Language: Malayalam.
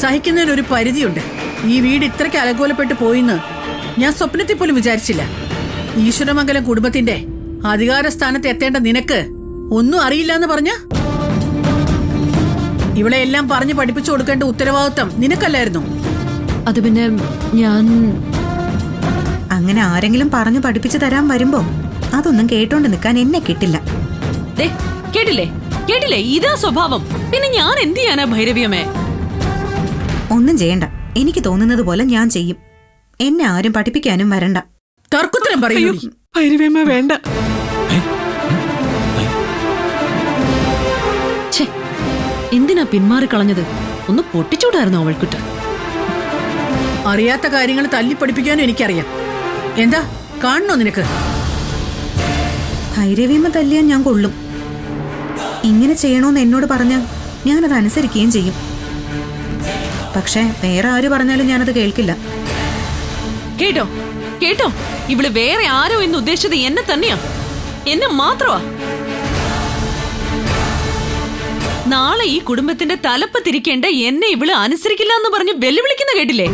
സഹിക്കുന്നതിനൊരു പരിധിയുണ്ട്. ഈ വീട് ഇത്രയ്ക്ക് അലങ്കോലപ്പെട്ട് പോയിന്ന് ഞാൻ സ്വപ്നത്തിൽ പോലും വിചാരിച്ചില്ല. ഈശ്വരമംഗലം കുടുംബത്തിന്റെ അധികാര സ്ഥാനത്ത് എത്തേണ്ട നിനക്ക് ഒന്നും അറിയില്ല എന്ന് പറഞ്ഞ ഇവിടെ എല്ലാം പറഞ്ഞു പഠിപ്പിച്ചു കൊടുക്കേണ്ട ഉത്തരവാദിത്വം നിനക്കല്ലായിരുന്നു. അത് പിന്നെ ഞാൻ അങ്ങനെ ആരെങ്കിലും പറഞ്ഞു പഠിപ്പിച്ചു തരാൻ വരുമ്പോ അതൊന്നും കേട്ടോണ്ട് നിൽക്കാൻ എന്നെ കിട്ടില്ല. കേട്ടില്ലേ കേട്ടില്ലേ, ഇതാ സ്വഭാവം. പിന്നെ ഞാൻ എന്ത് ചെയ്യാനാ ഭൈരവിയമ്മേ? ഒന്നും ചെയ്യണ്ട, എനിക്ക് തോന്നുന്നത് പോലെ ഞാൻ ചെയ്യും. എന്നെ ആരും പഠിപ്പിക്കാനും വരണ്ട. തർക്കുത്തരം പറയൂ ഭൈരവിയമ്മ. വേണ്ട, എന്തിനാ പിന്മാറിക്കളഞ്ഞത്? ഒന്ന് പൊട്ടിച്ചൂടായിരുന്നു അവൾക്കിട്ട്. അറിയാത്ത കാര്യങ്ങൾ തല്ലി പഠിപ്പിക്കാനും എനിക്കറിയാം. എന്താ കാണണോ നിനക്ക്? ഭൈരവിയമ്മ തല്ലിയാൻ ഞാൻ കൊള്ളും. ഇങ്ങനെ ചെയ്യണോന്ന് എന്നോട് പറഞ്ഞാൽ ഞാനത് അനുസരിക്കുകയും ചെയ്യും. പക്ഷെ വേറെ ആര് പറഞ്ഞാലും ഞാനത് കേൾക്കില്ല. കേട്ടോ കേട്ടോ, ഇവള് വേറെ ആരോ എന്ന് ഉദ്ദേശിച്ചത് എന്നെ തന്നെയാ, എന്നെ മാത്രമാ. നാളെ ഈ കുടുംബത്തിന്റെ തലപ്പത്തിരിക്കേണ്ട എന്നെ ഇവള് അനുസരിക്കില്ല എന്ന് പറഞ്ഞ് വെല്ലുവിളിക്കുന്ന കേട്ടില്ലേ?